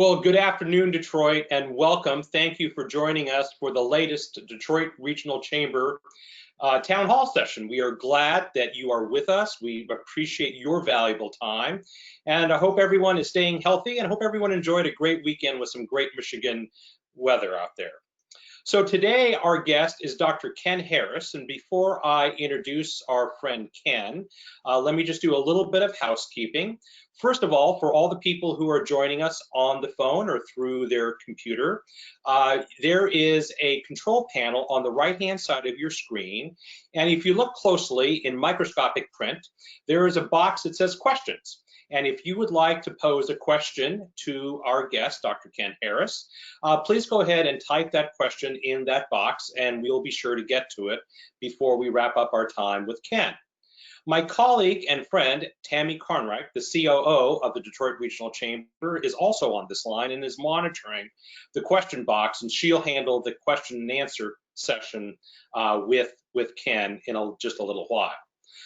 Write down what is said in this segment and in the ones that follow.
Well, good afternoon, Detroit, and welcome. Thank you for joining us for the latest Detroit Regional Chamber Town Hall session. We are glad that you are with us. We appreciate your valuable time, and I hope everyone is staying healthy and I hope everyone enjoyed a great weekend with some great Michigan weather out there. So today our guest is Dr. Ken Harris, and before I introduce our friend Ken, let me just do a little bit of housekeeping. First of all, for all the people who are joining us on the phone or through their computer, there is a control panel on the right-hand side of your screen, and if you look closely in microscopic print, there is a box that says questions. And if you would like to pose a question to our guest, Dr. Ken Harris, please go ahead and type that question in that box, and we'll be sure to get to it before we wrap up our time with Ken. My colleague and friend, Tammy Carnreich, the COO of the Detroit Regional Chamber, is also on this line and is monitoring the question box, and she'll handle the question and answer session with Ken in just a little while.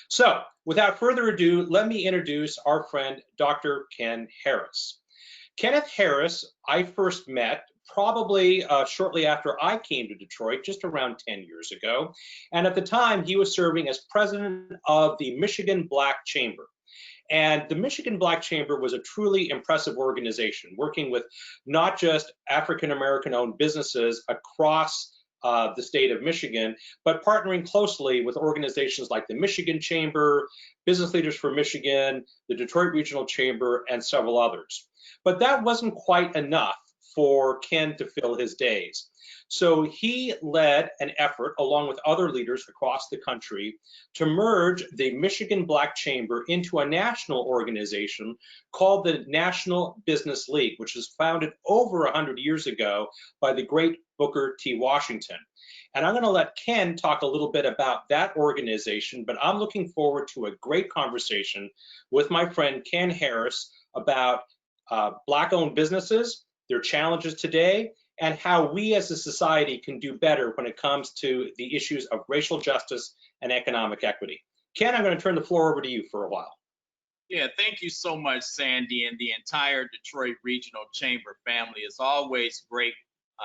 So, without further ado, let me introduce our friend, Dr. Ken Harris. Kenneth Harris, I first met probably shortly after I came to Detroit, just around 10 years ago. And at the time, he was serving as president of the Michigan Black Chamber. And the Michigan Black Chamber was a truly impressive organization, working with not just African-American owned businesses across the state of Michigan, but partnering closely with organizations like the Michigan Chamber, Business Leaders for Michigan, the Detroit Regional Chamber, and several others. But that wasn't quite enough for Ken to fill his days. So he led an effort, along with other leaders across the country, to merge the Michigan Black Chamber into a national organization called the National Business League, which was founded over 100 years ago by the great Booker T. Washington. And I'm going to let Ken talk a little bit about that organization, but I'm looking forward to a great conversation with my friend Ken Harris about Black-owned businesses, their challenges today, and how we as a society can do better when it comes to the issues of racial justice and economic equity. Ken, I'm going to turn the floor over to you for a while. Yeah, thank you so much, Sandy, and the entire Detroit Regional Chamber family. It's always great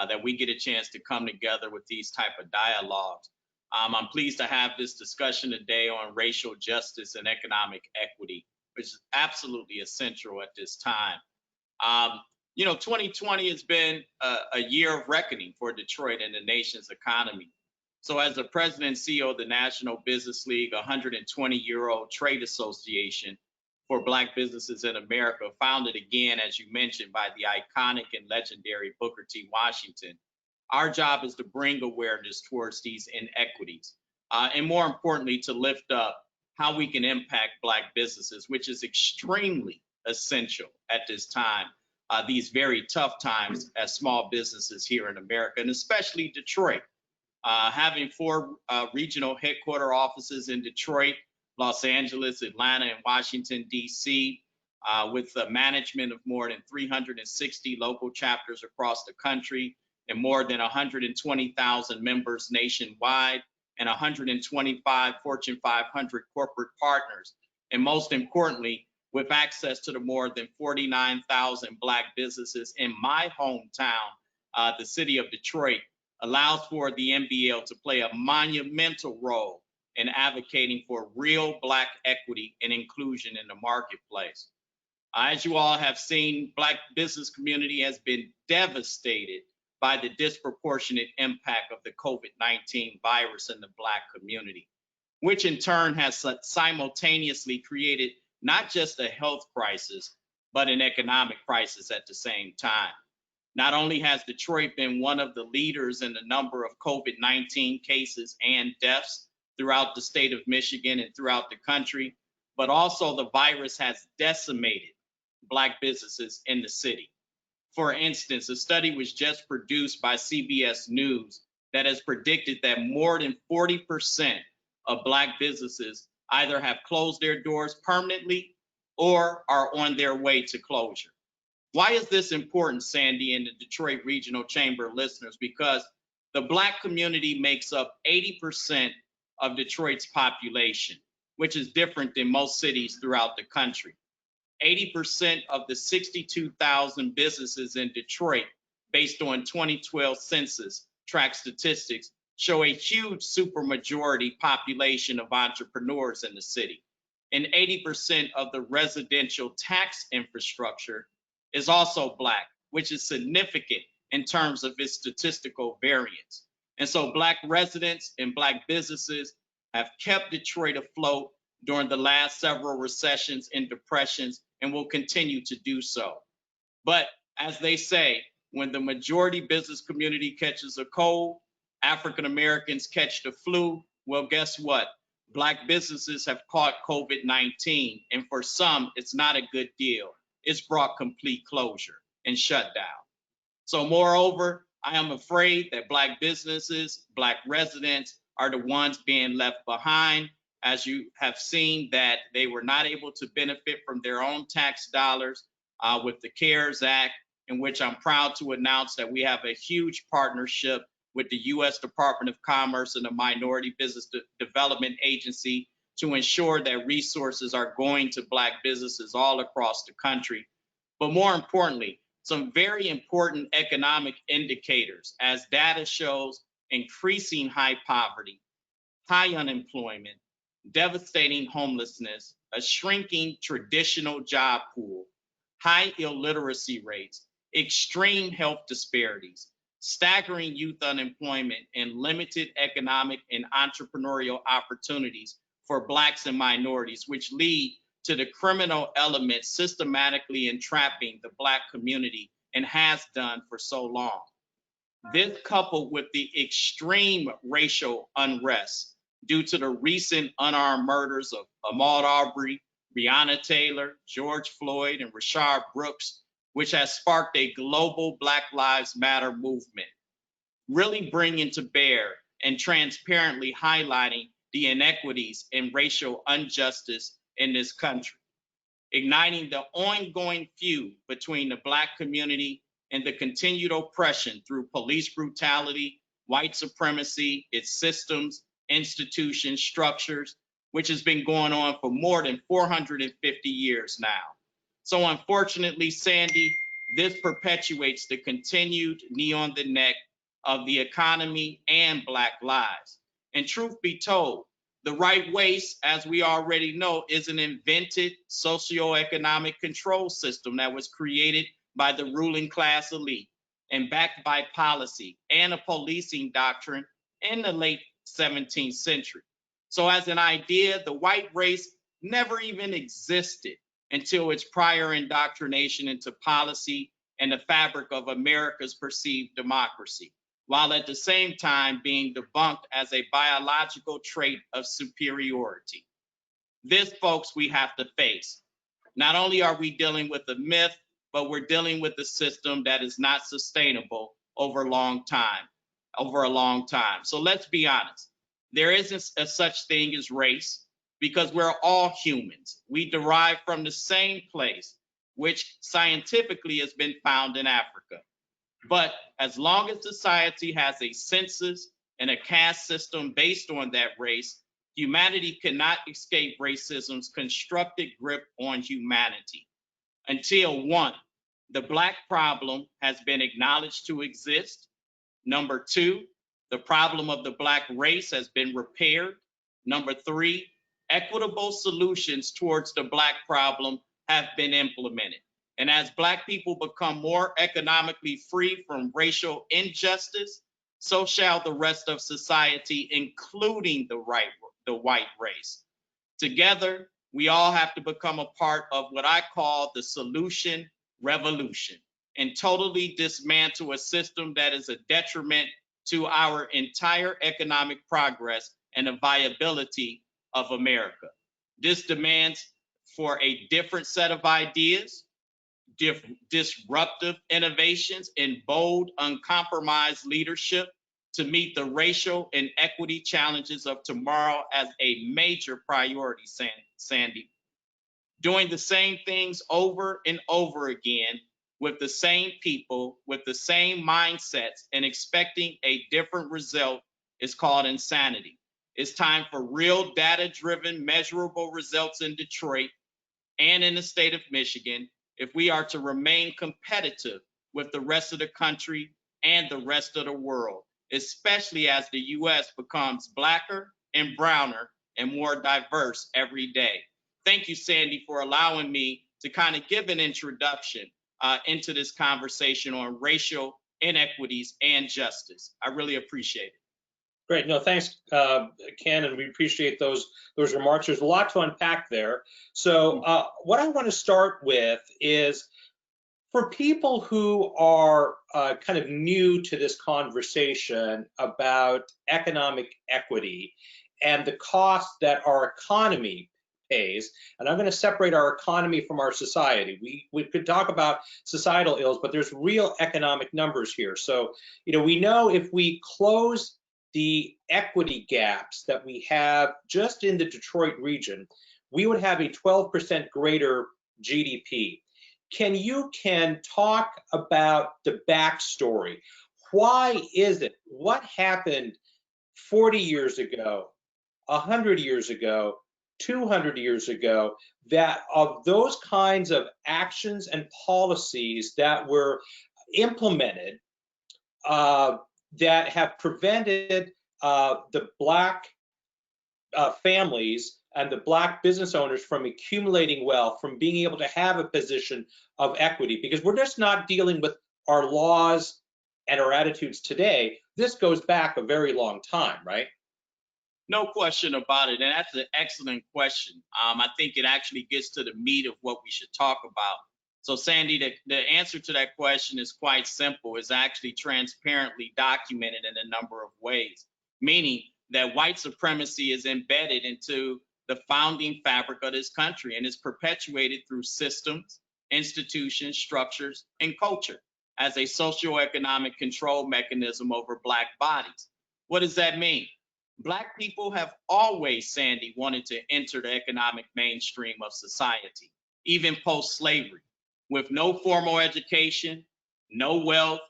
that we get a chance to come together with these type of dialogues. I'm pleased to have this discussion today on racial justice and economic equity, which is absolutely essential at this time. 2020 has been a year of reckoning for Detroit and the nation's economy. So as the president and CEO of the National Business League, a 120-year-old trade association for Black businesses in America, founded again, as you mentioned, by the iconic and legendary Booker T. Washington, our job is to bring awareness towards these inequities, and more importantly, to lift up how we can impact Black businesses, which is extremely essential at this time, these very tough times as small businesses here in America, and especially Detroit. Having four regional headquarter offices in Detroit, Los Angeles, Atlanta, and Washington, D.C., with the management of more than 360 local chapters across the country and more than 120,000 members nationwide and 125 Fortune 500 corporate partners. And most importantly, with access to the more than 49,000 Black businesses in my hometown, the city of Detroit, allows for the NBL to play a monumental role in advocating for real Black equity and inclusion in the marketplace. As you all have seen, Black business community has been devastated by the disproportionate impact of the COVID-19 virus in the Black community, which in turn has simultaneously created not just a health crisis, but an economic crisis at the same time. Not only has Detroit been one of the leaders in the number of COVID-19 cases and deaths throughout the state of Michigan and throughout the country, but also the virus has decimated Black businesses in the city. For instance, a study was just produced by CBS News that has predicted that more than 40% of Black businesses either have closed their doors permanently or are on their way to closure. Why is this important, Sandy, and the Detroit Regional Chamber listeners? Because the Black community makes up 80% of Detroit's population, which is different than most cities throughout the country. 80% of the 62,000 businesses in Detroit, based on 2012 census tract statistics, show a huge supermajority population of entrepreneurs in the city. And 80% of the residential tax infrastructure is also Black, which is significant in terms of its statistical variance. And so Black residents and Black businesses have kept Detroit afloat during the last several recessions and depressions and will continue to do so. But as they say, when the majority business community catches a cold, African Americans catch the flu, well, guess what? Black businesses have caught COVID-19, and for some, it's not a good deal. It's brought complete closure and shutdown. So moreover, I am afraid that Black businesses, Black residents are the ones being left behind. As you have seen, that they were not able to benefit from their own tax dollars with the CARES Act, in which I'm proud to announce that we have a huge partnership with the U.S. Department of Commerce and the Minority Business Development Agency to ensure that resources are going to Black businesses all across the country. But more importantly, some very important economic indicators, as data shows increasing high poverty, high unemployment, devastating homelessness, a shrinking traditional job pool, high illiteracy rates, extreme health disparities, staggering youth unemployment, and limited economic and entrepreneurial opportunities for Blacks and minorities, which lead to the criminal element systematically entrapping the Black community and has done for so long. This, coupled with the extreme racial unrest due to the recent unarmed murders of Ahmaud Arbery, Breonna Taylor, George Floyd, and Rayshard Brooks, which has sparked a global Black Lives Matter movement, really bringing to bear and transparently highlighting the inequities and racial injustice in this country, igniting the ongoing feud between the Black community and the continued oppression through police brutality, white supremacy, its systems, institutions, structures, which has been going on for more than 450 years now. So unfortunately, Sandy, this perpetuates the continued knee on the neck of the economy and Black lives. And truth be told, the right waste, as we already know, is an invented socioeconomic control system that was created by the ruling class elite and backed by policy and a policing doctrine in the late 17th century. So as an idea, the white race never even existed until its prior indoctrination into policy and the fabric of America's perceived democracy, while at the same time being debunked as a biological trait of superiority. This, folks, we have to face. Not only are we dealing with a myth, but we're dealing with a system that is not sustainable over a long time. So let's be honest. There isn't a such thing as race because we're all humans. We derive from the same place, which scientifically has been found in Africa. But as long as society has a census and a caste system based on that race, humanity cannot escape racism's constructed grip on humanity. Until one, the Black problem has been acknowledged to exist. Number two, the problem of the Black race has been repaired. Number three, equitable solutions towards the Black problem have been implemented. And as Black people become more economically free from racial injustice, so shall the rest of society, including the white race. Together, we all have to become a part of what I call the solution revolution and totally dismantle a system that is a detriment to our entire economic progress and the viability of America. This demands for a different set of ideas, disruptive innovations, and bold, uncompromised leadership to meet the racial and equity challenges of tomorrow as a major priority, Sandy. Doing the same things over and over again with the same people, with the same mindsets, and expecting a different result is called insanity. It's time for real data-driven, measurable results in Detroit and in the state of Michigan if we are to remain competitive with the rest of the country and the rest of the world, especially as the U.S. becomes blacker and browner and more diverse every day. Thank you, Sandy, for allowing me to kind of give an introduction into this conversation on racial inequities and justice. I really appreciate it. Great. No, thanks, Ken, and we appreciate those remarks. There's a lot to unpack there. So what I want to start with is for people who are kind of new to this conversation about economic equity and the cost that our economy pays, and I'm going to separate our economy from our society. We could talk about societal ills, but there's real economic numbers here. So, we know if we close the equity gaps that we have just in the Detroit region, we would have a 12% greater GDP. Ken, talk about the backstory? Why is it? What happened 40 years ago, 100 years ago, 200 years ago, that of those kinds of actions and policies that were implemented that have prevented the Black families and the Black business owners from accumulating wealth, from being able to have a position of equity? Because we're just not dealing with our laws and our attitudes today. This goes back a very long time, right? No question about it. And that's an excellent question. I think it actually gets to the meat of what we should talk about. So, Sandy, the answer to that question is quite simple. It's actually transparently documented in a number of ways, meaning that white supremacy is embedded into the founding fabric of this country and is perpetuated through systems, institutions, structures, and culture as a socioeconomic control mechanism over Black bodies. What does that mean? Black people have always, Sandy, wanted to enter the economic mainstream of society, even post-slavery, with no formal education, no wealth,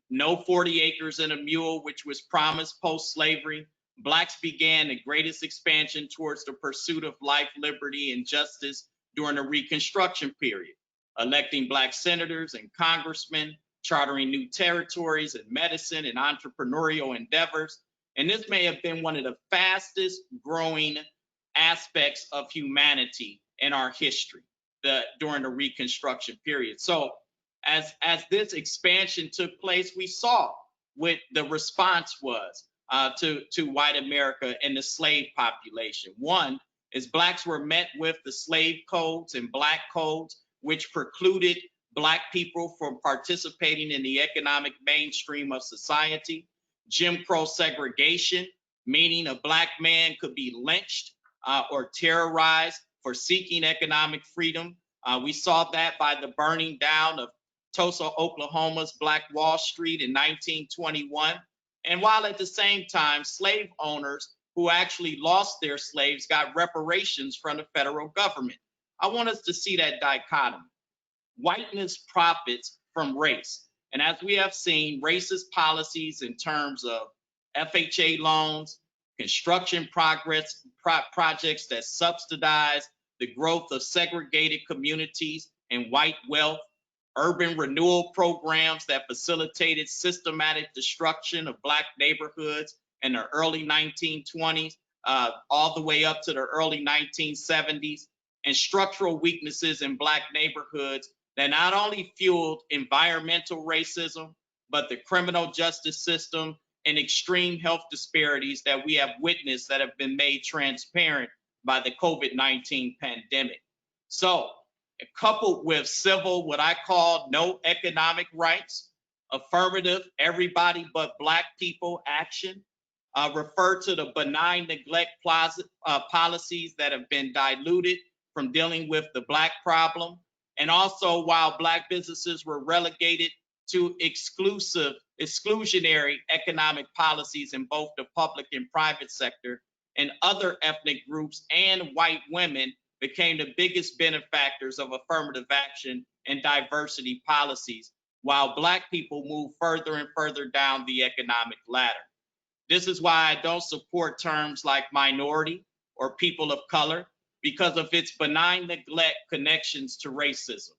no 40 acres and a mule, which was promised post-slavery. Blacks began the greatest expansion towards the pursuit of life, liberty, and justice during the Reconstruction period, electing Black senators and congressmen, chartering new territories in medicine and entrepreneurial endeavors. And this may have been one of the fastest growing aspects of humanity in our history during the Reconstruction period. So as this expansion took place, we saw what the response was to white America and the slave population. One is Blacks were met with the slave codes and Black codes, which precluded Black people from participating in the economic mainstream of society. Jim Crow segregation, meaning a Black man could be lynched or terrorized for seeking economic freedom. We saw that by the burning down of Tulsa, Oklahoma's Black Wall Street in 1921. And while at the same time, slave owners who actually lost their slaves got reparations from the federal government. I want us to see that dichotomy. Whiteness profits from race. And as we have seen, racist policies in terms of FHA loans, construction projects that subsidize the growth of segregated communities and white wealth, urban renewal programs that facilitated systematic destruction of Black neighborhoods in the early 1920s, all the way up to the early 1970s, and structural weaknesses in Black neighborhoods that not only fueled environmental racism, but the criminal justice system and extreme health disparities that we have witnessed that have been made transparent by the COVID-19 pandemic. So, coupled with civil, what I call no economic rights, affirmative, everybody but Black people action, refer to the benign neglect policies that have been diluted from dealing with the Black problem. And also, while Black businesses were relegated to exclusionary economic policies in both the public and private sector, and other ethnic groups and white women became the biggest benefactors of affirmative action and diversity policies, while Black people move further and further down the economic ladder. This is why I don't support terms like minority or people of color, because of its benign neglect connections to racism.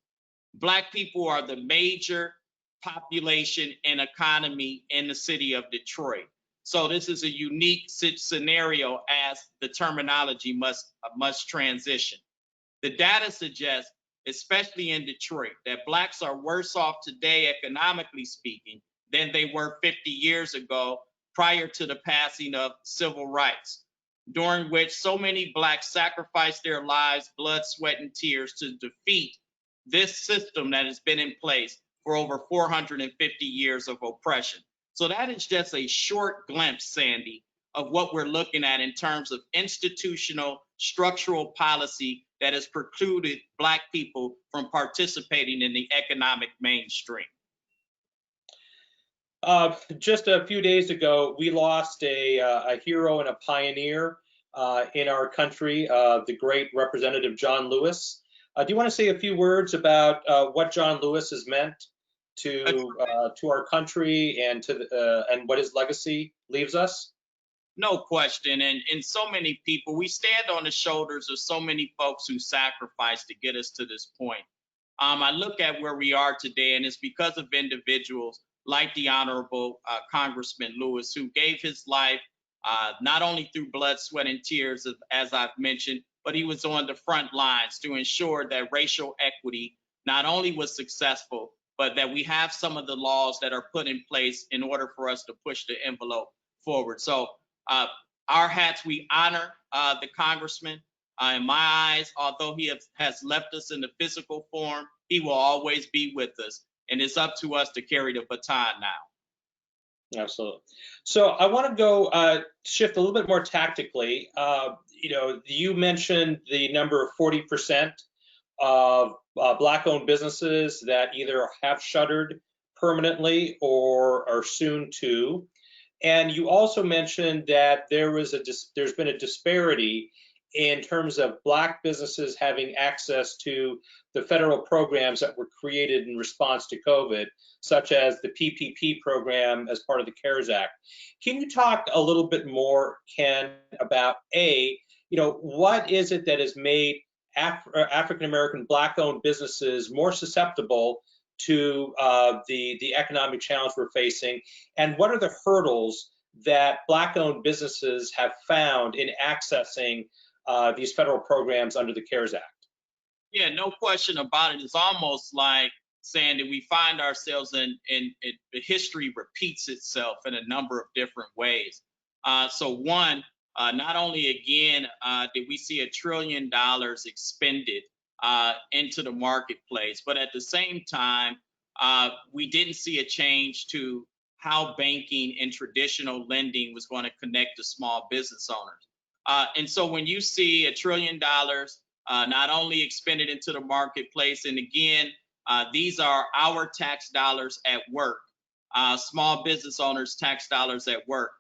Black people are the major population and economy in the city of Detroit. So this is a unique scenario as the terminology must transition. The data suggests, especially in Detroit, that Blacks are worse off today, economically speaking, than they were 50 years ago prior to the passing of civil rights, during which so many Blacks sacrificed their lives, blood, sweat, and tears to defeat this system that has been in place for over 450 years of oppression. So that is just a short glimpse, Sandy, of what we're looking at in terms of institutional structural policy that has precluded Black people from participating in the economic mainstream. Just a few days ago, we lost a hero and a pioneer in our country, the great Representative John Lewis. Do you want to say a few words about what John Lewis has meant to our country and and what his legacy leaves us? No question. And so many people, we stand on the shoulders of so many folks who sacrificed to get us to this point. I look at where we are today, and it's because of individuals like the Honorable Congressman Lewis, who gave his life not only through blood, sweat, and tears, as I've mentioned, but he was on the front lines to ensure that racial equity not only was successful, but that we have some of the laws that are put in place in order for us to push the envelope forward. So our hats, we honor the congressman. In my eyes, although he has left us in the physical form, he will always be with us. And it's up to us to carry the baton now. Absolutely. So I want to go shift a little bit more tactically. You mentioned the number of 40% of Black-owned businesses that either have shuttered permanently or are soon to. And you also mentioned that there's been a disparity in terms of Black businesses having access to the federal programs that were created in response to COVID, such as the PPP program as part of the CARES Act. Can you talk a little bit more, Ken, about what is it that has made African American Black-owned businesses more susceptible to the economic challenge we're facing, and what are the hurdles that Black-owned businesses have found in accessing these federal programs under the CARES Act? Yeah, no question about it. It's almost like saying that we find ourselves in history repeats itself in a number of different ways. So one, not only again did we see $1 trillion expended into the marketplace, but at the same time, we didn't see a change to how banking and traditional lending was going to connect to small business owners. And so when you see $1 trillion not only expended into the marketplace, and again, these are our tax dollars at work, small business owners' tax dollars at work.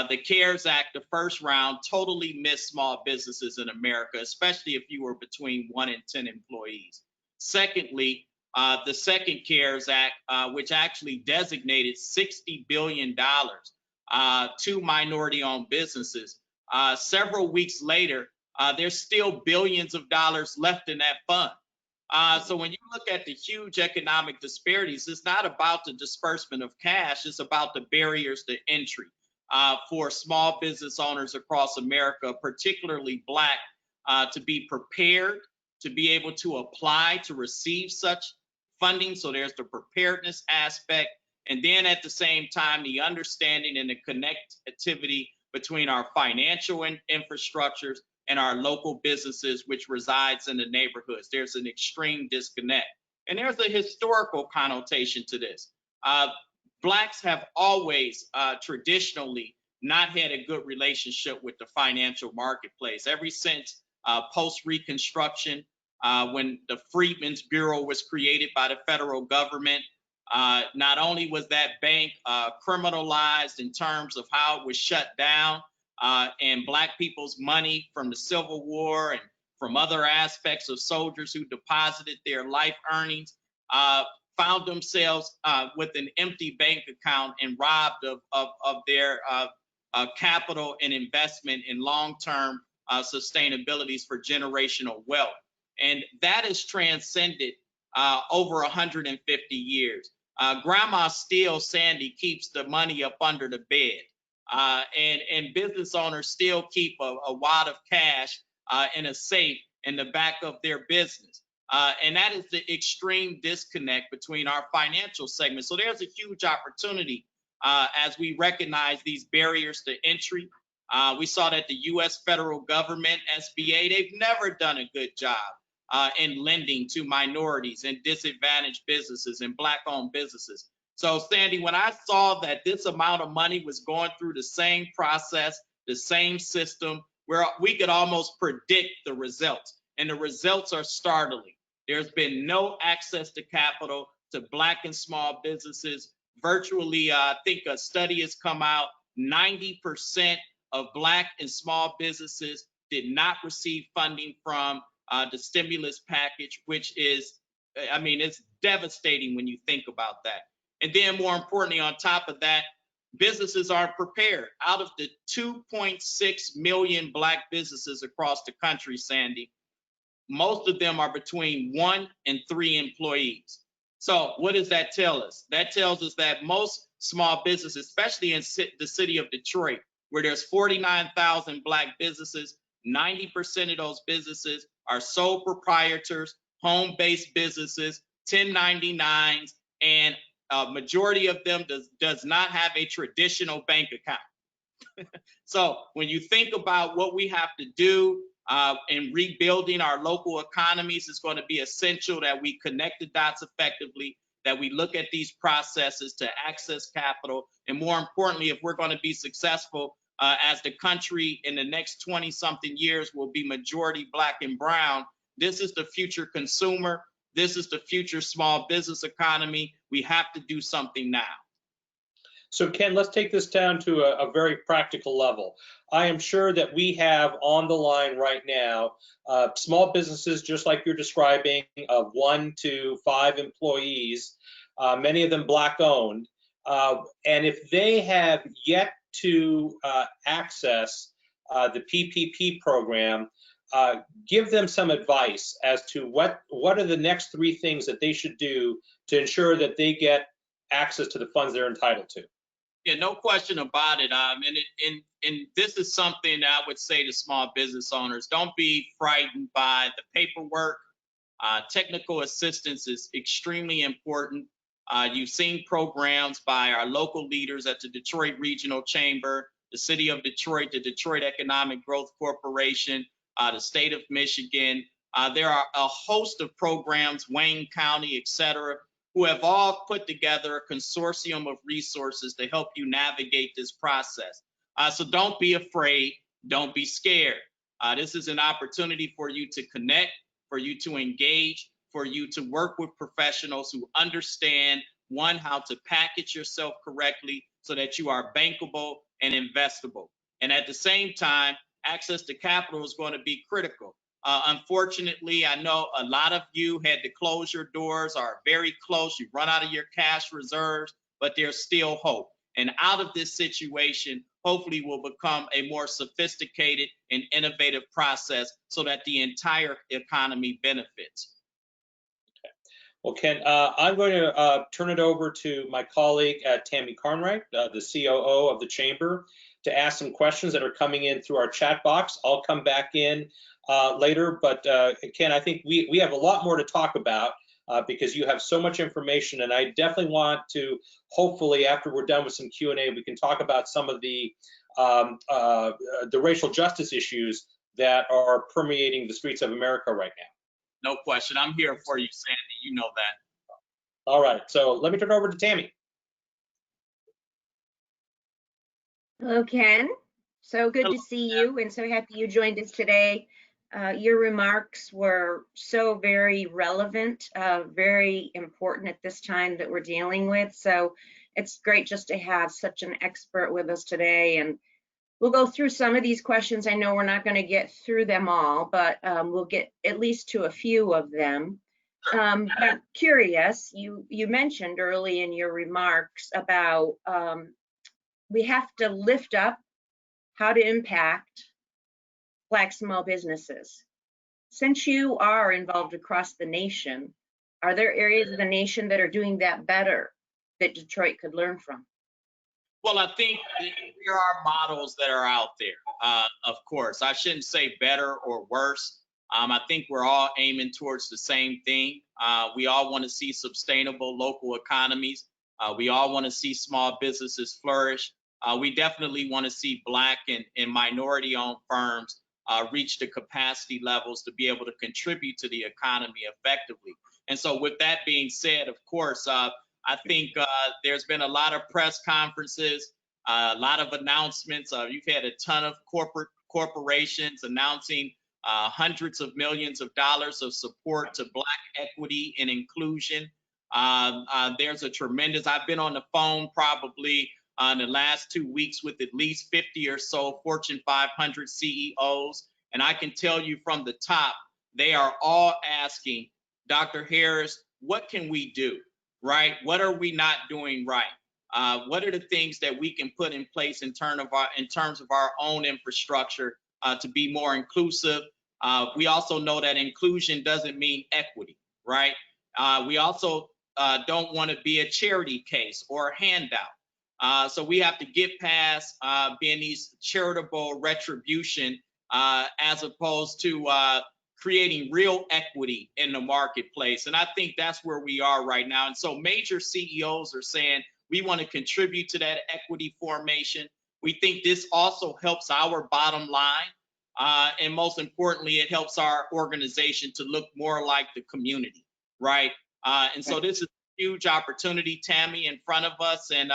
The CARES Act, the first round, totally missed small businesses in America, especially if you were between 1 and 10 employees. Secondly, the second CARES Act, which actually designated $60 billion to minority-owned businesses, several weeks later, there's still billions of dollars left in that fund. So when you look at the huge economic disparities, it's not about the disbursement of cash, it's about the barriers to entry for small business owners across America, particularly Black, to be prepared, to be able to apply to receive such funding. So there's the preparedness aspect. And then at the same time, the understanding and the connectivity between our financial infrastructures and our local businesses, which resides in the neighborhoods. There's an extreme disconnect. And there's a historical connotation to this. Blacks have always traditionally not had a good relationship with the financial marketplace. Ever since post-Reconstruction, when the Freedmen's Bureau was created by the federal government, not only was that bank criminalized in terms of how it was shut down, and Black people's money from the Civil War and from other aspects of soldiers who deposited their life earnings found themselves with an empty bank account and robbed of their capital and investment in long-term sustainabilities for generational wealth. And that has transcended over 150 years. Grandma still, Sandy, keeps the money up under the bed. And business owners still keep a wad of cash in a safe in the back of their business. And that is the extreme disconnect between our financial segment. So there's a huge opportunity as we recognize these barriers to entry. We saw that the US federal government, SBA, they've never done a good job in lending to minorities and disadvantaged businesses and Black-owned businesses. So Sandy, when I saw that this amount of money was going through the same process, the same system, where we could almost predict the results, and the results are startling. There's been no access to capital to Black and small businesses. Virtually, I think a study has come out, 90% of Black and small businesses did not receive funding from the stimulus package, which is, I mean, it's devastating when you think about that. And then more importantly, on top of that, businesses aren't prepared. Out of the 2.6 million Black businesses across the country, Sandy, most of them are between 1 and 3 employees. So what does that tell us? That tells us that most small businesses, especially in the city of Detroit, where there's 49,000 Black businesses, 90% of those businesses are sole proprietors, home-based businesses, 1099s, and a majority of them does not have a traditional bank account. So when you think about what we have to do in rebuilding our local economies, it's going to be essential that we connect the dots effectively, that we look at these processes to access capital, and more importantly, if we're going to be successful as the country in the next 20-something years will be majority Black and brown, this is the future consumer. This is the future small business economy. We have to do something now. So Ken, let's take this down to a very practical level. I am sure that we have on the line right now small businesses, just like you're describing, of 1 to 5 employees, many of them Black owned. And if they have yet to access the PPP program, give them some advice as to what are the next 3 things that they should do to ensure that they get access to the funds they're entitled to. Yeah, no question about it. And this is something that I would say to small business owners: don't be frightened by the paperwork. Technical assistance is extremely important. You've seen programs by our local leaders at the Detroit Regional Chamber, the City of Detroit, the Detroit Economic Growth Corporation, the state of Michigan. There are a host of programs, Wayne County, et cetera, who have all put together a consortium of resources to help you navigate this process. So don't be afraid, don't be scared. This is an opportunity for you to connect, for you to engage, for you to work with professionals who understand, one, how to package yourself correctly so that you are bankable and investable. And at the same time, access to capital is going to be critical. Unfortunately, I know a lot of you had to close your doors, are very close. You run out of your cash reserves, but there's still hope. And out of this situation, hopefully will become a more sophisticated and innovative process so that the entire economy benefits. Okay. Well, Ken, I'm going to turn it over to my colleague, Tammy Carnwright, the COO of the Chamber, to ask some questions that are coming in through our chat box. I'll come back in later, but Ken, I think we have a lot more to talk about because you have so much information, and I definitely want to, hopefully after we're done with some Q&A, we can talk about some of the racial justice issues that are permeating the streets of America right now. No question. I'm here for you, Sandy. You know that. All right. So let me turn it over to Tammy. Hello, Ken. So good to see you, and so happy you joined us today. Your remarks were so very relevant, very important at this time that we're dealing with. So it's great just to have such an expert with us today. And we'll go through some of these questions. I know we're not going to get through them all, but we'll get at least to a few of them. But I'm curious, you mentioned early in your remarks about we have to lift up how to impact Black small businesses. Since you are involved across the nation, are there areas of the nation that are doing that better that Detroit could learn from? Well, I think there are models that are out there. Of course, I shouldn't say better or worse. I think we're all aiming towards the same thing. We all want to see sustainable local economies. We all want to see small businesses flourish. We definitely want to see Black and minority-owned firms reach the capacity levels to be able to contribute to the economy effectively. And so, with that being said, of course, I think there's been a lot of press conferences, a lot of announcements. You've had a ton of corporations announcing hundreds of millions of dollars of support to Black equity and inclusion. There's a tremendous, I've been on the phone probably in the last 2 weeks with at least 50 or so Fortune 500 CEOs. And I can tell you from the top, they are all asking, Dr. Harris, what can we do? Right? What are we not doing right? What are the things that we can put in place in terms of our own infrastructure to be more inclusive? We also know that inclusion doesn't mean equity, right? We also don't want to be a charity case or a handout. So we have to get past being these charitable retribution as opposed to creating real equity in the marketplace. And I think that's where we are right now. And so major CEOs are saying, we want to contribute to that equity formation. We think this also helps our bottom line. And most importantly, it helps our organization to look more like the community, right? And so this is a huge opportunity, Tammy, in front of us. And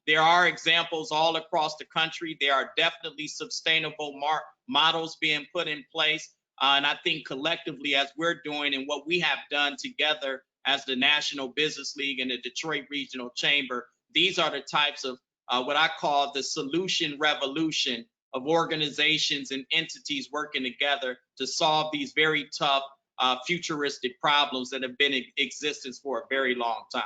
there are examples all across the country. There are definitely sustainable models being put in place. And I think collectively, as we're doing and what we have done together as the National Business League and the Detroit Regional Chamber, these are the types of what I call the solution revolution of organizations and entities working together to solve these very tough futuristic problems that have been in existence for a very long time.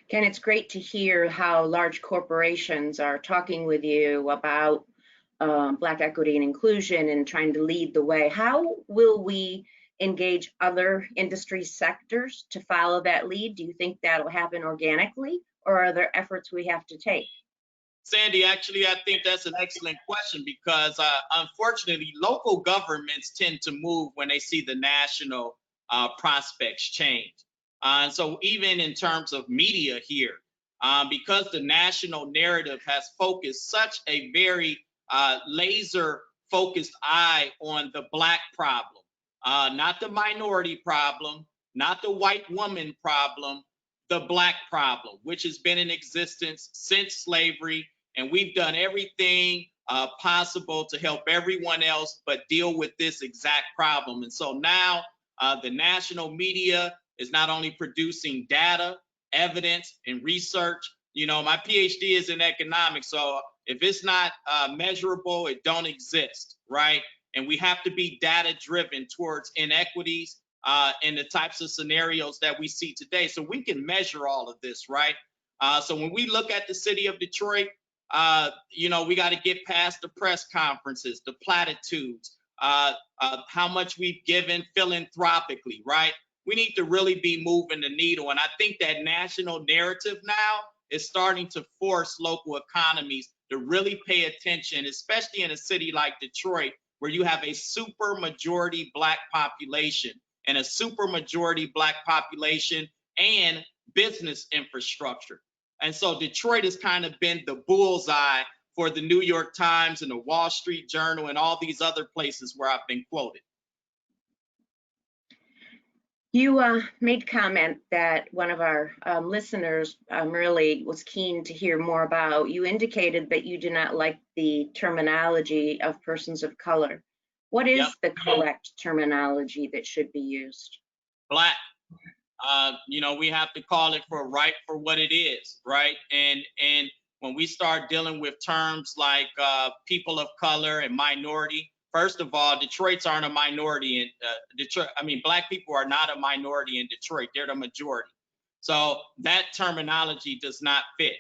Ken, it's great to hear how large corporations are talking with you about Black equity and inclusion and trying to lead the way. How will we engage other industry sectors to follow that lead? Do you think that'll happen organically, or are there efforts we have to take? Sandy, actually, I think that's an excellent question because unfortunately, local governments tend to move when they see the national prospects change. And so even in terms of media here, because the national narrative has focused such a very laser focused eye on the Black problem, not the minority problem, not the white woman problem, the Black problem, which has been in existence since slavery. And we've done everything possible to help everyone else but deal with this exact problem. And so now the national media is not only producing data, evidence, and research. You know, my PhD is in economics, so if it's not measurable, it don't exist, right? And we have to be data driven towards inequities and the types of scenarios that we see today. So we can measure all of this, right? So when we look at the city of Detroit, you know, we got to get past the press conferences, the platitudes, how much we've given philanthropically, right? We need to really be moving the needle. And I think that national narrative now is starting to force local economies to really pay attention, especially in a city like Detroit, where you have a super majority Black population and a super majority Black population and business infrastructure. And so Detroit has kind of been the bullseye for the New York Times and the Wall Street Journal and all these other places where I've been quoted. You made comment that one of our listeners really was keen to hear more about. You indicated that you do not like the terminology of persons of color. What is the correct terminology that should be used? Black. You know, we have to call it for what it is, right? And when we start dealing with terms like people of color and minority, first of all, Detroit's aren't a minority in Detroit. I mean, Black people are not a minority in Detroit. They're the majority. So that terminology does not fit.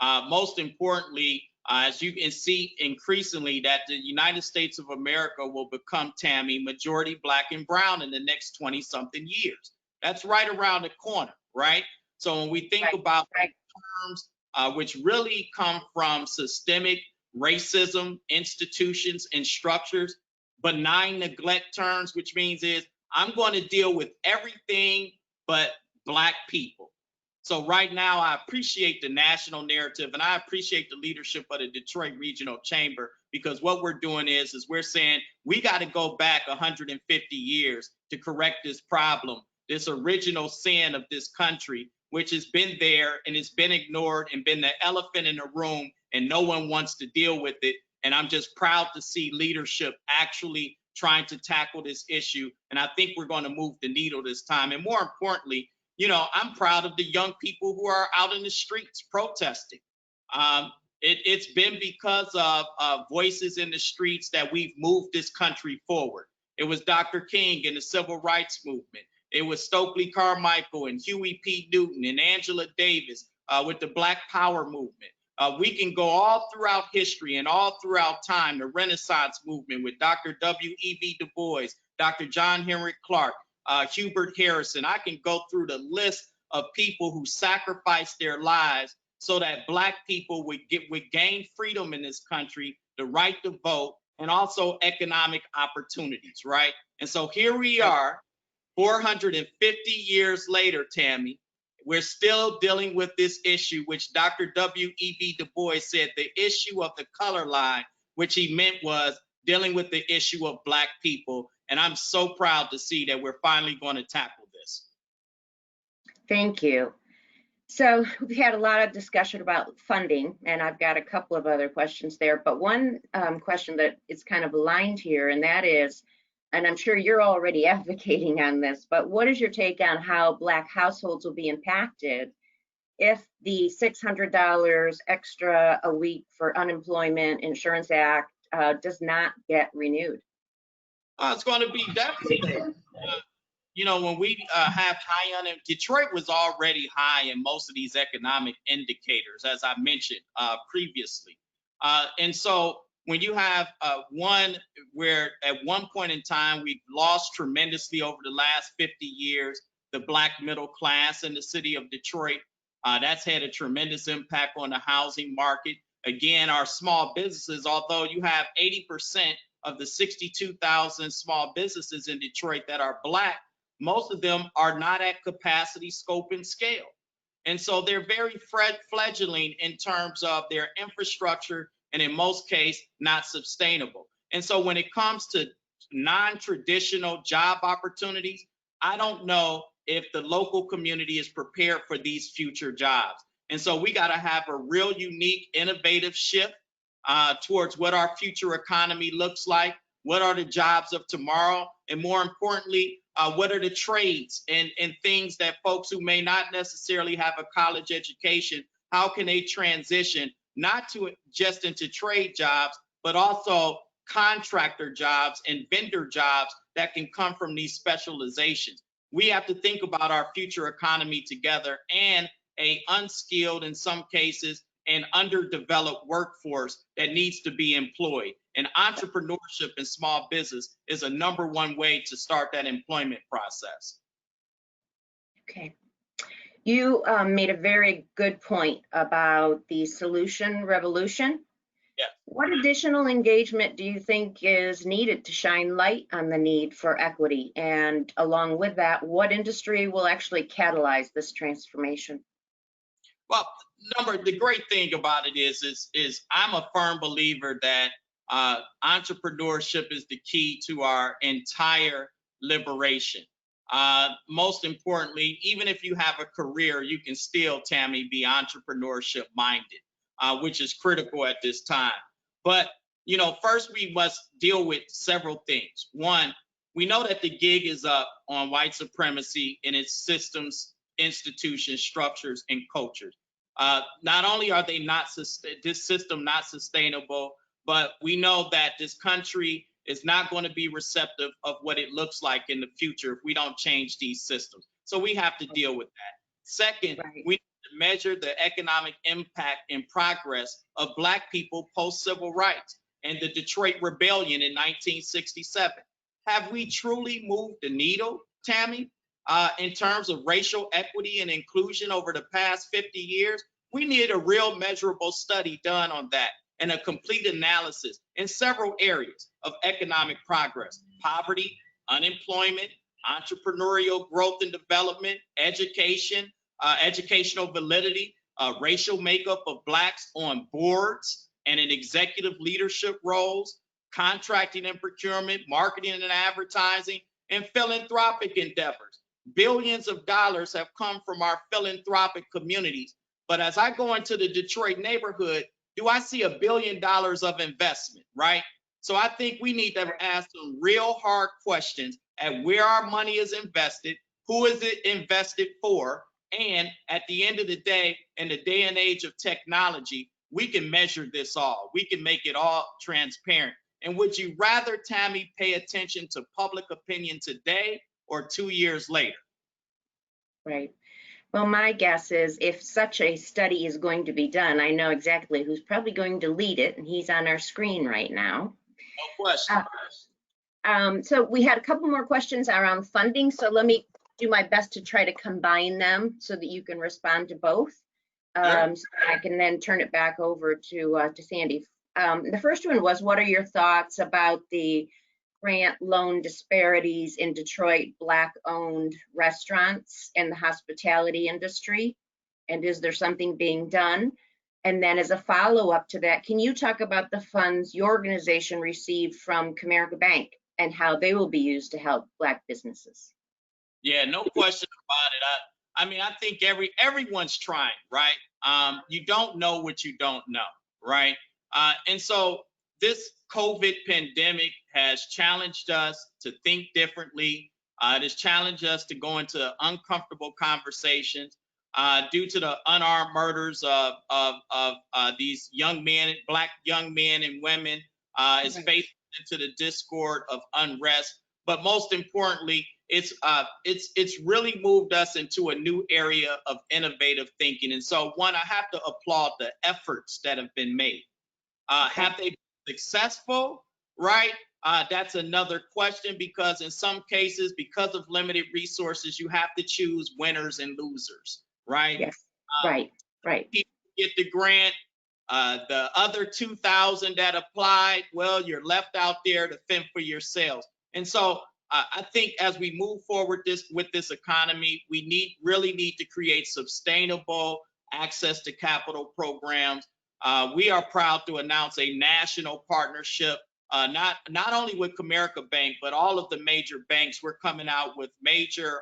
Most importantly, As you can see increasingly that the United States of America will become, Tammy, majority Black and brown in the next 20 something years. That's right around the corner, right? So when we think about terms which really come from systemic racism, institutions and structures, benign neglect terms, which means is I'm going to deal with everything but Black people. So right now, I appreciate the national narrative and I appreciate the leadership of the Detroit Regional Chamber, because what we're doing is we're saying we got to go back 150 years to correct this problem, this original sin of this country, which has been there and it's been ignored and been the elephant in the room and no one wants to deal with it. And I'm just proud to see leadership actually trying to tackle this issue. And I think we're going to move the needle this time. And more importantly, you know, I'm proud of the young people who are out in the streets protesting. It's been because of voices in the streets that we've moved this country forward. It was Dr. King and the Civil Rights Movement. It was Stokely Carmichael and Huey P. Newton and Angela Davis with the Black Power Movement. We can go all throughout history and all throughout time, the Renaissance Movement with Dr. W.E.B. Du Bois, Dr. John Henrik Clark, Hubert Harrison. I can go through the list of people who sacrificed their lives so that Black people would gain freedom in this country, the right to vote, and also economic opportunities, right? And so here we are, 450 years later, Tammy, we're still dealing with this issue, which Dr. W.E.B. Du Bois said the issue of the color line, which he meant was dealing with the issue of Black people. And I'm so proud to see that we're finally going to tackle this. Thank you. So we've had a lot of discussion about funding, and I've got a couple of other questions there. But one question that is kind of aligned here, and that is, and I'm sure you're already advocating on this, but what is your take on how Black households will be impacted if the $600 extra a week for Unemployment Insurance Act does not get renewed? It's going to be devastating. You know, when we have high unemployment, Detroit was already high in most of these economic indicators, as I mentioned previously. And so when you have one where at one point in time, we've lost tremendously over the last 50 years, the Black middle class in the city of Detroit, that's had a tremendous impact on the housing market. Again, our small businesses, although you have 80% of the 62,000 small businesses in Detroit that are Black, most of them are not at capacity, scope, and scale. And so they're very fledgling in terms of their infrastructure, and in most cases, not sustainable. And so when it comes to non-traditional job opportunities, I don't know if the local community is prepared for these future jobs. And so we got to have a real unique, innovative shift towards what our future economy looks like, what are the jobs of tomorrow, and more importantly, what are the trades and things that folks who may not necessarily have a college education, how can they transition not to just into trade jobs, but also contractor jobs and vendor jobs that can come from these specializations. We have to think about our future economy together, and a unskilled, in some cases, and underdeveloped workforce that needs to be employed. And entrepreneurship and small business is a #1 way to start that employment process. Okay. You made a very good point about the solution revolution. Yeah. What additional engagement do you think is needed to shine light on the need for equity? And along with that, what industry will actually catalyze this transformation? Well, the great thing about it is I'm a firm believer that entrepreneurship is the key to our entire liberation. Most importantly, even if you have a career, you can still, Tammy, be entrepreneurship minded, which is critical at this time. But, you know, first we must deal with several things. One, we know that the gig is up on white supremacy in its systems, institutions, structures, and cultures. Not only are they this system not sustainable, but we know that this country is not going to be receptive of what it looks like in the future if we don't change these systems. So we have to deal with that. Second, we need to measure the economic impact and progress of Black people post-civil rights and the Detroit Rebellion in 1967. Have we truly moved the needle, Tammy, in terms of racial equity and inclusion over the past 50 years? We need a real measurable study done on that and a complete analysis in several areas of economic progress: poverty, unemployment, entrepreneurial growth and development, education, educational validity, racial makeup of Blacks on boards and in executive leadership roles, contracting and procurement, marketing and advertising, and philanthropic endeavors. Billions of dollars have come from our philanthropic communities. But as I go into the Detroit neighborhood, do I see $1 billion of investment, right? So I think we need to ask some real hard questions at where our money is invested, who is it invested for, and at the end of the day, in the day and age of technology, we can measure this all. We can make it all transparent. And would you rather, Tammy, pay attention to public opinion today or 2 years later? Right. Well, my guess is if such a study is going to be done, I know exactly who's probably going to lead it, and he's on our screen right now. No question. So we had a couple more questions around funding, so let me do my best to try to combine them so that you can respond to both. So I can then turn it back over to Sandy. The first one was, what are your thoughts about the grant loan disparities in Detroit Black-owned restaurants and the hospitality industry? And is there something being done? And then as a follow-up to that, can you talk about the funds your organization received from Comerica Bank and how they will be used to help Black businesses? Yeah, no question about it. I mean, I think everyone's trying, right? You don't know what you don't know, right? And so this COVID pandemic has challenged us to think differently. It has challenged us to go into uncomfortable conversations due to the unarmed murders of these young men, Black young men and women. It's faced into the discord of unrest. But most importantly, it's really moved us into a new area of innovative thinking. And so, one, I have to applaud the efforts that have been made. Have they been successful? Right? That's another question, because in some cases, because of limited resources, you have to choose winners and losers. Right? Yes. Right. People get the grant. The other 2,000 that applied, well, you're left out there to fend for yourselves. And so I think as we move forward with this economy, we really need to create sustainable access to capital programs. We are proud to announce a national partnership, not only with Comerica Bank, but all of the major banks. We're coming out with major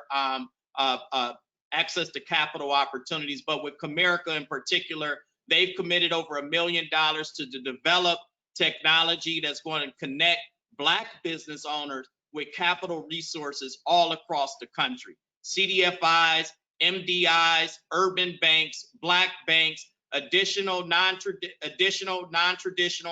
access to capital opportunities, but with Comerica in particular, they've committed over $1 million to develop technology that's going to connect Black business owners with capital resources all across the country. CDFIs, MDIs, urban banks, Black banks, additional non-traditional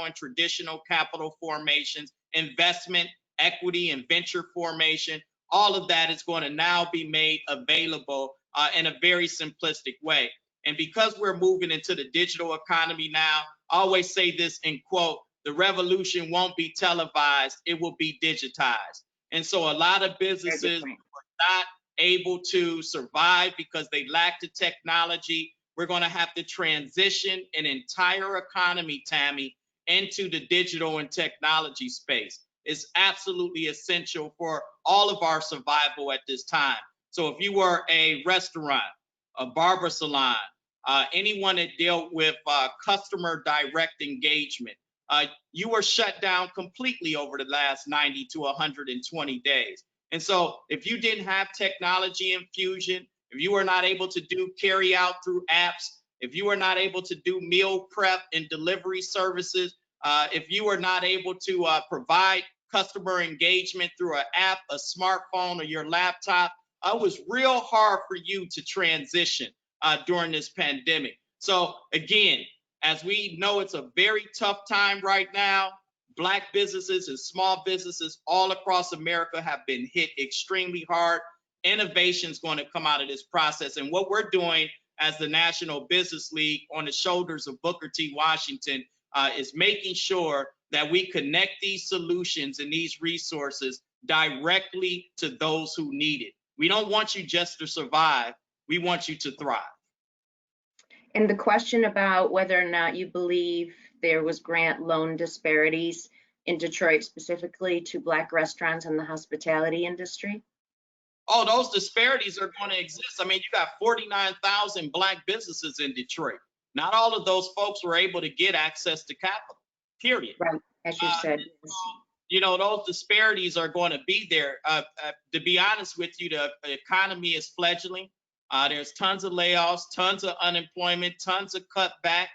and traditional capital formations, investment, equity, and venture formation. All of that is going to now be made available in a very simplistic way. And because we're moving into the digital economy now, I always say this in quote, the revolution won't be televised, it will be digitized. And so a lot of businesses were not able to survive because they lack the technology. We're going to have to transition an entire economy, Tammy, into the digital and technology space. It's absolutely essential for all of our survival at this time. So if you were a restaurant, a barber salon, anyone that dealt with customer direct engagement, you were shut down completely over the last 90 to 120 days. And so if you didn't have technology infusion, if you were not able to do carry out through apps, if you were not able to do meal prep and delivery services, if you were not able to provide customer engagement through an app, a smartphone, or your laptop, it was real hard for you to transition during this pandemic. So again, as we know, it's a very tough time right now. Black businesses and small businesses all across America have been hit extremely hard. Innovation is going to come out of this process. And what we're doing as the National Business League on the shoulders of Booker T. Washington is making sure that we connect these solutions and these resources directly to those who need it. We don't want you just to survive. We want you to thrive. And the question about whether or not you believe there was grant loan disparities in Detroit, specifically to Black restaurants and the hospitality industry? Oh, those disparities are going to exist. I mean, you got 49,000 Black businesses in Detroit. Not all of those folks were able to get access to capital, period. Right, as you said. You know, those disparities are going to be there. To be honest with you, the economy is fledgling. There's tons of layoffs, tons of unemployment, tons of cutback.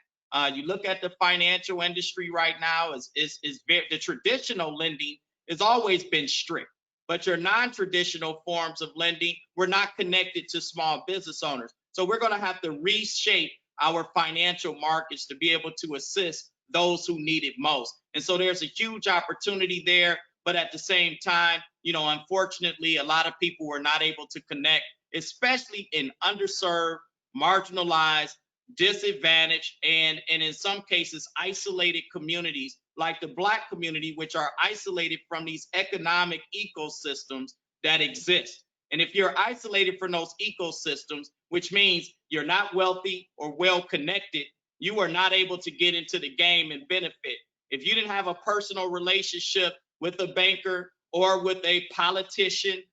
You look at the financial industry right now, the traditional lending has always been strict, but your non-traditional forms of lending were not connected to small business owners. So we're going to have to reshape our financial markets to be able to assist those who need it most. And so there's a huge opportunity there, but at the same time, you know, unfortunately, a lot of people were not able to connect, especially in underserved, marginalized, disadvantaged, and in some cases, isolated communities like the Black community, which are isolated from these economic ecosystems that exist. And if you're isolated from those ecosystems, which means you're not wealthy or well connected, you are not able to get into the game and benefit. If you didn't have a personal relationship with a banker or with a politician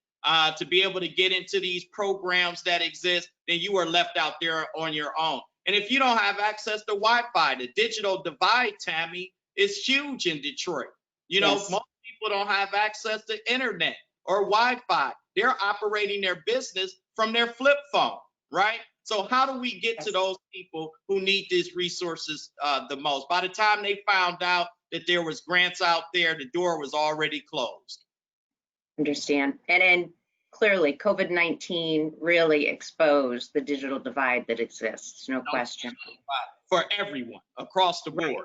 to be able to get into these programs that exist, then you are left out there on your own. And if you don't have access to Wi-Fi, the digital divide, Tammy, is huge in Detroit. You know, most people don't have access to internet or Wi-Fi. They're operating their business from their flip phone, right? So how do we get to those people who need these resources the most? By the time they found out that there was grants out there, the door was already closed. Understand. And then clearly COVID-19 really exposed the digital divide that exists, no question. For everyone across the board.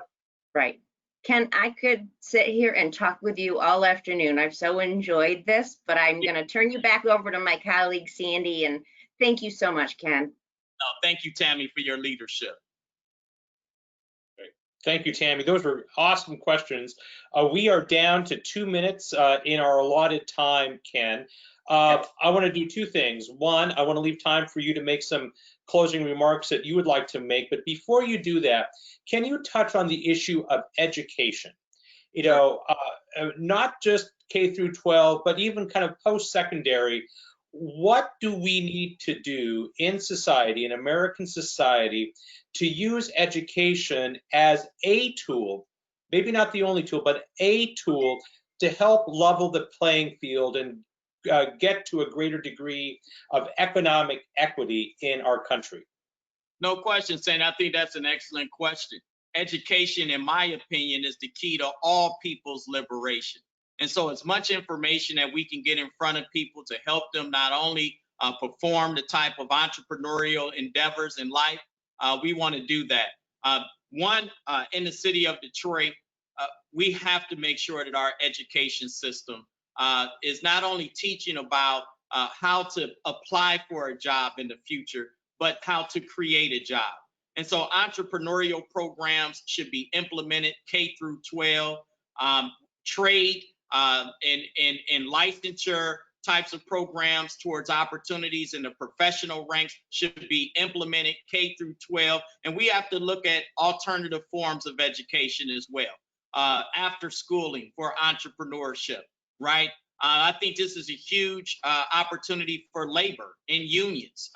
Right. Ken, I could sit here and talk with you all afternoon. I've so enjoyed this, but I'm going to turn you back over to my colleague, Sandy, and thank you so much, Ken. No, thank you, Tammy, for your leadership. Great. Thank you, Tammy. Those were awesome questions. We are down to 2 minutes in our allotted time, Ken. I want to do two things. One, I want to leave time for you to make some closing remarks that you would like to make. But before you do that, can you touch on the issue of education? You know, not just K through 12, but even kind of post-secondary. What do we need to do in society, in American society, to use education as a tool, maybe not the only tool, but a tool to help level the playing field and get to a greater degree of economic equity in our country? No question, Sam. I think that's an excellent question. Education, in my opinion, is the key to all people's liberation. And so as much information that we can get in front of people to help them not only perform the type of entrepreneurial endeavors in life, we want to do that. In the city of Detroit, we have to make sure that our education system is not only teaching about how to apply for a job in the future, but how to create a job. And so entrepreneurial programs should be implemented K through 12, trade and licensure types of programs towards opportunities in the professional ranks should be implemented K through 12. And we have to look at alternative forms of education as well. After schooling for entrepreneurship, right? I think this is a huge opportunity for labor and unions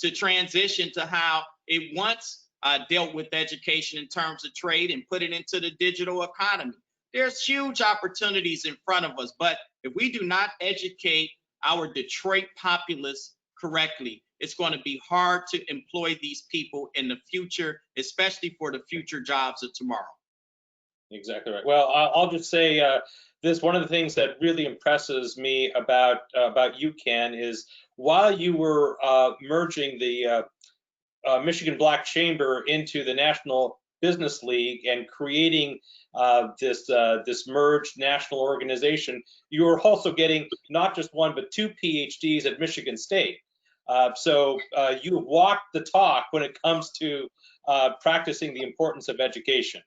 to transition to how it once dealt with education in terms of trade and put it into the digital economy. There's huge opportunities in front of us, but if we do not educate our Detroit populace correctly, it's going to be hard to employ these people in the future, especially for the future jobs of tomorrow. Exactly right. Well, I'll just say this: one of the things that really impresses me about you, Ken, is while you were merging the Michigan Black Chamber into the National Business League and creating this merged national organization, you were also getting not just one but two PhDs at Michigan State. So you have walked the talk when it comes to practicing the importance of education.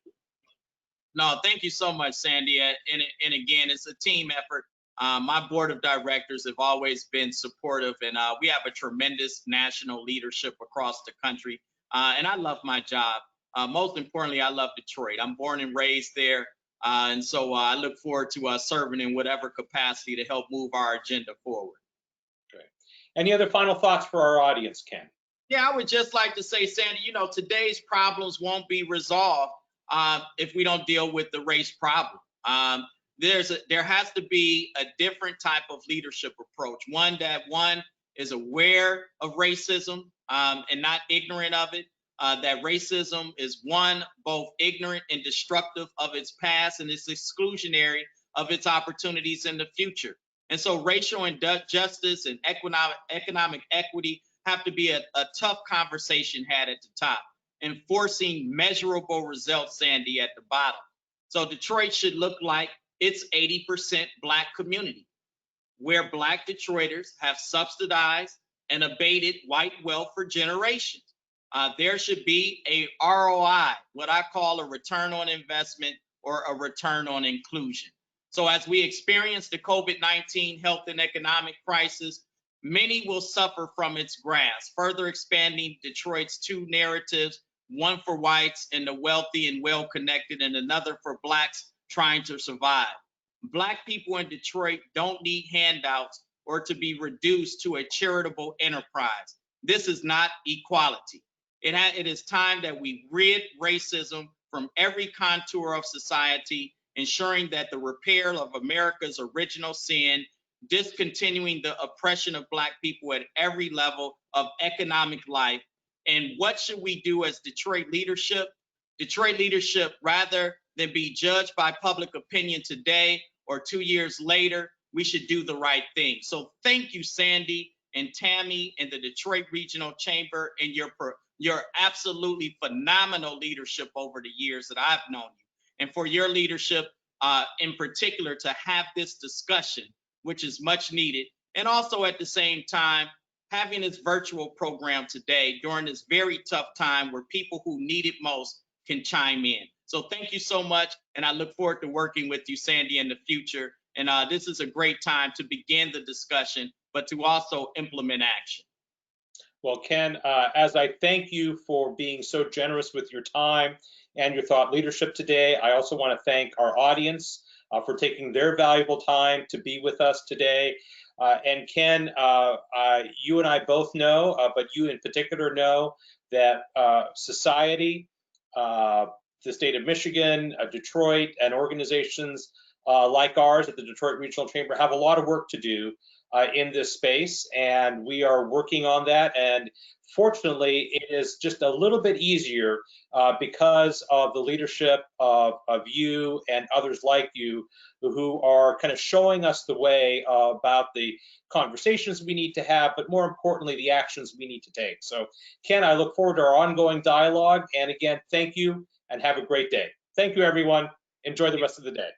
No, thank you so much, Sandy. And again, it's a team effort. My board of directors have always been supportive, and we have a tremendous national leadership across the country. And I love my job. Most importantly, I love Detroit. I'm born and raised there. And so I look forward to serving in whatever capacity to help move our agenda forward. Great. Any other final thoughts for our audience, Ken? Yeah, I would just like to say, Sandy, you know, today's problems won't be resolved if we don't deal with the race problem. There has to be a different type of leadership approach. One is aware of racism and not ignorant of it. That racism is both ignorant and destructive of its past, and it's exclusionary of its opportunities in the future. And so racial injustice and economic equity have to be a tough conversation had at the top, enforcing measurable results, Sandy, at the bottom. So Detroit should look like its 80% Black community, where Black Detroiters have subsidized and abated white wealth for generations. There should be a ROI, what I call a return on investment or a return on inclusion. So as we experience the COVID-19 health and economic crisis, many will suffer from its grasp, further expanding Detroit's two narratives, one for whites and the wealthy and well-connected, and another for Blacks trying to survive. Black people in Detroit don't need handouts or to be reduced to a charitable enterprise. This is not equality. It is time that we rid racism from every contour of society, ensuring that the repair of America's original sin, discontinuing the oppression of Black people at every level of economic life. And what should we do as Detroit leadership? Detroit leadership, rather than be judged by public opinion today or 2 years later, we should do the right thing. So thank you, Sandy and Tammy and the Detroit Regional Chamber, and your absolutely phenomenal leadership over the years that I've known you, and for your leadership in particular to have this discussion, which is much needed. And also at the same time, having this virtual program today during this very tough time where people who need it most can chime in. So thank you so much. And I look forward to working with you, Sandy, in the future. And this is a great time to begin the discussion, but to also implement action. Well, Ken, as I thank you for being so generous with your time and your thought leadership today, I also want to thank our audience for taking their valuable time to be with us today. And Ken, you and I both know, but you in particular know that society, the state of Michigan, Detroit, and organizations like ours at the Detroit Regional Chamber have a lot of work to do in this space, and we are working on that. And fortunately, it is just a little bit easier because of the leadership of you and others like you who are kind of showing us the way about the conversations we need to have, but more importantly, the actions we need to take. So, Ken, I look forward to our ongoing dialogue. And again, thank you and have a great day. Thank you, everyone. Enjoy the rest of the day.